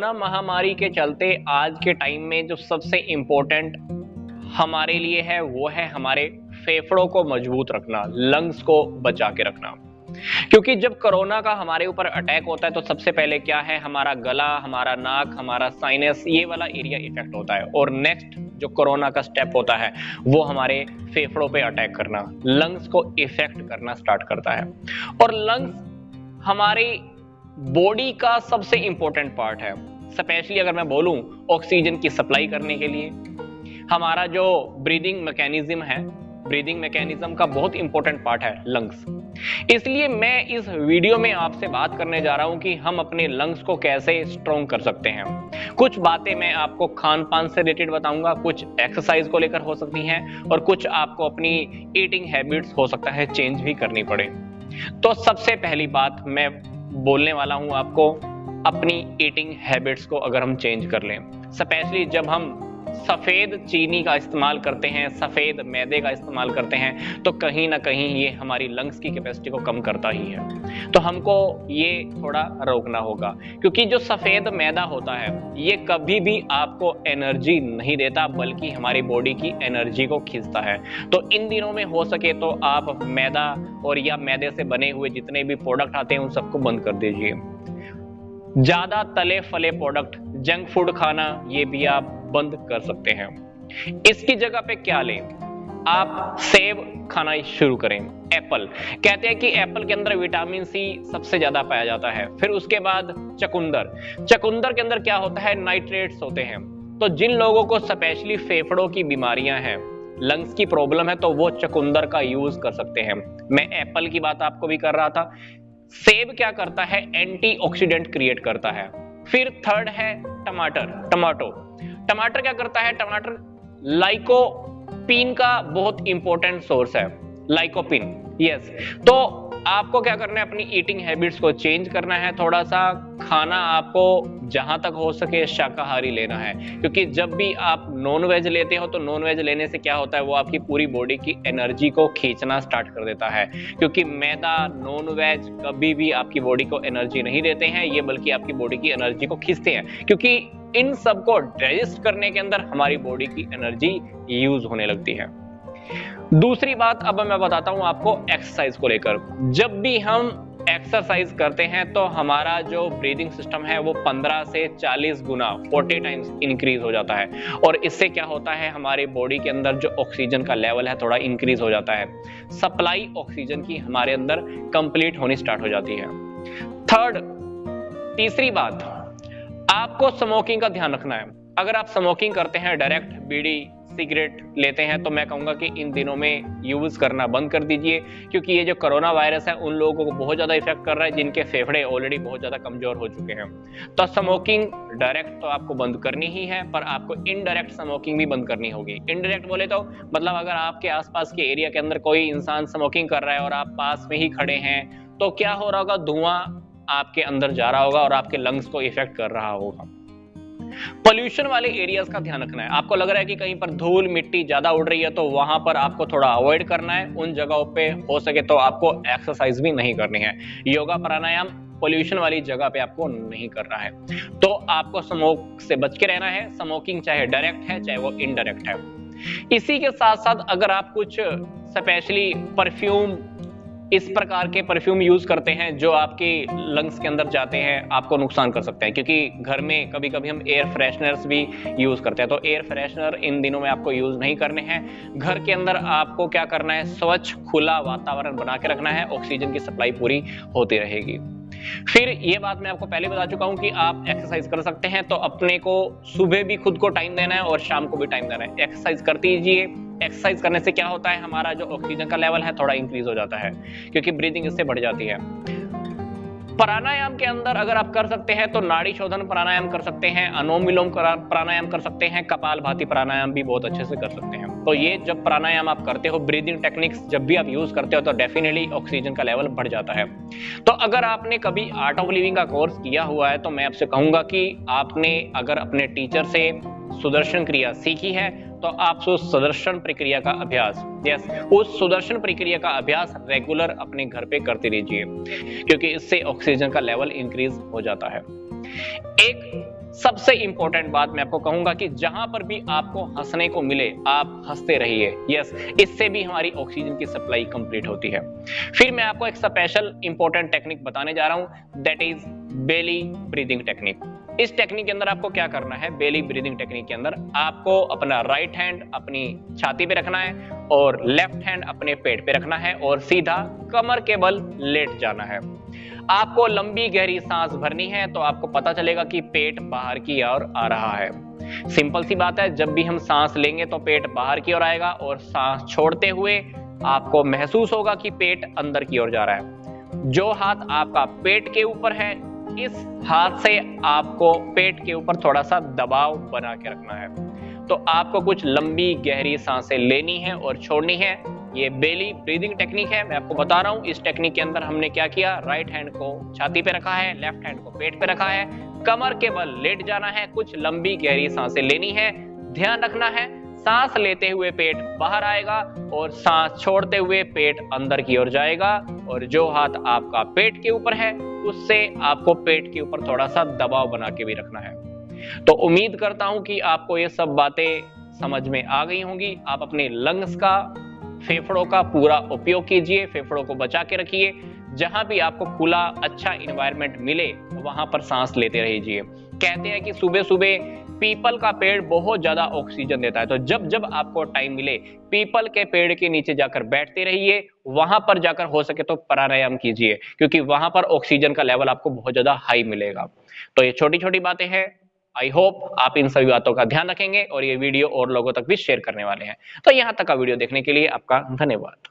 Corona महामारी के चलते आज के टाइम में जो सबसे इम्पोर्टेंट हमारे लिए है वो है हमारे फेफड़ों को मजबूत रखना, लंग्स को बचा के रखना। क्योंकि जब कोरोना का हमारे ऊपर अटैक होता है तो सबसे पहले क्या है, हमारा गला, हमारा नाक, हमारा साइनस, ये वाला एरिया इफेक्ट होता है। और नेक्स्ट जो कोरोना का स्टेप होता है वो हमारे फेफड़ों पे अटैक करना, लंग्स को इफेक्ट करना स्टार्ट करता है। और लंग्स हमारी बॉडी का सबसे इंपॉर्टेंट पार्ट है, स्पेशली अगर मैं बोलूं ऑक्सीजन की सप्लाई करने के लिए। हमारा जो ब्रीदिंग मैकेनिज्म का बहुत इंपॉर्टेंट पार्ट है लंग्स। इसलिए मैं इस वीडियो में आपसे बात करने जा रहा हूं कि हम अपने लंग्स को कैसे स्ट्रॉन्ग कर सकते हैं। कुछ बातें मैं आपको खान पान से रिलेटेड बताऊंगा, कुछ एक्सरसाइज को लेकर हो सकती हैं और कुछ आपको अपनी ईटिंग हैबिट्स हो सकता है चेंज भी करनी पड़े। तो सबसे पहली बात मैं बोलने वाला हूं आपको, अपनी ईटिंग हैबिट्स को अगर हम चेंज कर लें, स्पेशली जब हम सफेद चीनी का इस्तेमाल करते हैं, सफेद मैदे का इस्तेमाल करते हैं, तो कहीं ना कहीं ये हमारी लंग्स की कैपेसिटी को कम करता ही है। तो हमको ये थोड़ा रोकना होगा, क्योंकि जो सफेद मैदा होता है ये कभी भी आपको एनर्जी नहीं देता, बल्कि हमारी बॉडी की एनर्जी को खींचता है। तो इन दिनों में हो सके तो आप मैदा और या मैदे से बने हुए जितने भी प्रोडक्ट आते हैं उन सबको बंद कर दीजिए। ज्यादा तले फले प्रोडक्ट, जंक फूड खाना, ये भी आप बंद कर सकते हैं। इसकी जगह पे क्या लें, आप सेब खाना शुरू करें। एप्पल, कहते हैं कि एप्पल के अंदर विटामिन सी सबसे ज्यादा पाया जाता है। फिर उसके बाद चकुंदर के अंदर क्या होता है, नाइट्रेट्स होते हैं। तो जिन लोगों को स्पेशली फेफड़ों की बीमारियां हैं, लंग्स की प्रॉब्लम है, तो वो चकुंदर का यूज कर सकते हैं। मैं एप्पल की बात आपको भी कर रहा था। सेब क्या करता है, एंटीऑक्सीडेंट क्रिएट करता है। फिर थर्ड है टमाटर क्या करता है, टमाटर लाइकोपीन का बहुत इंपॉर्टेंट सोर्स है, लाइकोपीन। यस, तो आपको क्या करना है, अपनी ईटिंग हैबिट्स को चेंज करना है। थोड़ा सा खाना आपको जहां तक हो सके शाकाहारी लेना है, क्योंकि जब भी आप नॉन वेज लेते हो तो नॉन वेज लेने से क्या होता है, वो आपकी पूरी बॉडी की एनर्जी को खींचना स्टार्ट कर देता है। क्योंकि मैदा, नॉन वेज कभी भी आपकी बॉडी को एनर्जी नहीं देते हैं, ये बल्कि आपकी बॉडी की एनर्जी को खींचते हैं, क्योंकि इन सबको डाइजेस्ट करने के अंदर हमारी बॉडी की एनर्जी यूज होने लगती है। दूसरी बात अब मैं बताता हूं आपको एक्सरसाइज को लेकर। जब भी हम एक्सरसाइज करते हैं तो हमारा जो ब्रीदिंग सिस्टम है वो 15 से 40 गुना 40 टाइम्स इंक्रीज हो जाता है। और इससे क्या होता है, हमारी बॉडी के अंदर जो ऑक्सीजन का लेवल है थोड़ा इंक्रीज हो जाता है। सप्लाई ऑक्सीजन की हमारे अंदर कंप्लीट होनी स्टार्ट हो जाती है। तीसरी बात, आपको स्मोकिंग का ध्यान रखना है। अगर आप स्मोकिंग करते हैं, डायरेक्ट बीड़ी सिगरेट लेते हैं, तो मैं कहूंगा कि इन दिनों में यूज करना बंद कर दीजिए, क्योंकि ये जो कोरोना वायरस है उन लोगों को बहुत ज्यादा इफेक्ट कर रहा है जिनके फेफड़े ऑलरेडी बहुत ज्यादा कमजोर हो चुके हैं। तो स्मोकिंग डायरेक्ट तो आपको बंद करनी ही है, पर आपको इनडायरेक्ट स्मोकिंग भी बंद करनी होगी। इनडायरेक्ट बोले तो मतलब अगर आपके आसपास के एरिया के अंदर कोई इंसान स्मोकिंग कर रहा है और आप पास में ही खड़े हैं, तो क्या हो रहा होगा, धुआं आपके अंदर जा रहा होगा और आपके लंग्स को इफेक्ट कर रहा होगा। पोल्यूशन वाले एरियाज का ध्यान रखना है। आपको लग रहा है कि कहीं पर धूल मिट्टी ज्यादा उड़ रही है, तो वहां पर आपको थोड़ा अवॉइड करना है। उन जगहों पे हो सके तो आपको एक्सरसाइज भी नहीं करनी है। योगा प्राणायाम पोल्यूशन वाली जगह पे आपको नहीं करना है। तो आपको स्मोक से बच के रहना है। स्मोकिंग चाहे डायरेक्ट है चाहे वो इनडायरेक्ट है। इसी के साथ साथ अगर आप कुछ स्पेशली परफ्यूम, इस प्रकार के परफ्यूम यूज करते हैं जो आपके लंग्स के अंदर जाते हैं, आपको नुकसान कर सकते हैं। क्योंकि घर में कभी कभी हम एयर फ्रेशनर्स भी यूज करते हैं, तो एयर फ्रेशनर इन दिनों में आपको यूज नहीं करने हैं। घर के अंदर आपको क्या करना है, स्वच्छ खुला वातावरण बना के रखना है, ऑक्सीजन की सप्लाई पूरी होती रहेगी। फिर ये बात मैं आपको पहले बता चुका हूं कि आप एक्सरसाइज कर सकते हैं, तो अपने को सुबह भी खुद को टाइम देना है और शाम को भी टाइम देना है। एक्सरसाइज करते कीजिए। एक्सरसाइज करने से क्या होता है, हमारा जो ऑक्सीजन का लेवल है थोड़ा इंक्रीज हो जाता है, क्योंकि ब्रीदिंग इससे बढ़ जाती है। प्राणायाम के अंदर अगर आप कर सकते हैं तो नाड़ी शोधन प्राणायाम कर सकते हैं, अनुलोम विलोम प्राणायाम कर सकते हैं, कपालभाति प्राणायाम भी बहुत अच्छे से कर सकते हैं। तो ये जब प्राणायाम आप करते हो, ब्रीदिंग टेक्निक्स जब भी आप यूज करते हो, तो डेफिनेटली ऑक्सीजन का लेवल बढ़ जाता है। तो अगर आपने कभी आर्ट ऑफ लिविंग का कोर्स किया हुआ है तो मैं आपसे कहूंगा कि आपने अगर अपने टीचर से सुदर्शन क्रिया सीखी है तो आप उस सुदर्शन प्रक्रिया का अभ्यास उस सुदर्शन प्रक्रिया का अभ्यास रेगुलर अपने घर पे करते रहिए, क्योंकि इससे ऑक्सीजन का लेवल इंक्रीज हो जाता है। एक सबसे इंपॉर्टेंट बात मैं आपको कहूंगा कि जहां पर भी आपको हंसने को मिले आप हंसते रहिए। यस, इससे भी हमारी ऑक्सीजन की सप्लाई कंप्लीट होती है। फिर मैं आपको एक स्पेशल इंपॉर्टेंट टेक्निक बताने जा रहा हूं, that is belly breathing technique. इस टेक्निक के अंदर आपको क्या करना है, बेली ब्रीदिंग टेक्निक के अंदर आपको अपना राइट हैंड अपनी छाती पे रखना है और लेफ्ट हैंड अपने पेट पे रखना है और सीधा कमर के बल लेट जाना है। आपको लंबी गहरी सांस भरनी है तो आपको पता चलेगा कि पेट बाहर की ओर आ रहा है। सिंपल सी बात है, जब भी हम सांस लेंगे तो पेट बाहर की ओर आएगा और सांस छोड़ते हुए आपको महसूस होगा कि पेट अंदर की ओर जा रहा है। जो हाथ आपका पेट के ऊपर है, इस हाथ से आपको पेट के ऊपर थोड़ा सा दबाव बना के रखना है। तो आपको कुछ लंबी गहरी सांसें लेनी है और छोड़नी है। ये बेली ब्रीदिंग टेक्निक है, मैं आपको बता रहा हूं। इस टेक्निक के अंदर हमने क्या किया, राइट हैंड को छाती पे रखा है, लेफ्ट हैंड को पेट पे रखा है, कमर के बल लेट जाना है, कुछ लंबी गहरी सांसें लेनी है। ध्यान रखना है, सांस लेते हुए पेट बाहर आएगा और सांस छोड़ते हुए पेट अंदर की ओर जाएगा। और जो हाथ आपका पेट के ऊपर है उससे आपको पेट के ऊपर थोड़ा सा दबाव बना के भी रखना है। तो उम्मीद करता हूं कि आपको ये सब बातें समझ में आ गई होंगी। आप अपने लंग्स का, फेफड़ों का पूरा उपयोग कीजिए, फेफड़ों को बचा के रखिए। जहां भी आपको खुला अच्छा इन्वायरमेंट मिले वहां पर सांस लेते रहिए। कहते हैं कि सुबह सुबह पीपल का पेड़ बहुत ज्यादा ऑक्सीजन देता है, तो जब जब आपको टाइम मिले पीपल के पेड़ के नीचे जाकर बैठते रहिए, वहां पर जाकर हो सके तो प्राणायाम कीजिए, क्योंकि वहां पर ऑक्सीजन का लेवल आपको बहुत ज्यादा हाई मिलेगा। तो ये छोटी छोटी बातें हैं, आई होप आप इन सभी बातों का ध्यान रखेंगे और ये वीडियो और लोगों तक भी शेयर करने वाले हैं। तो यहां तक का वीडियो देखने के लिए आपका धन्यवाद।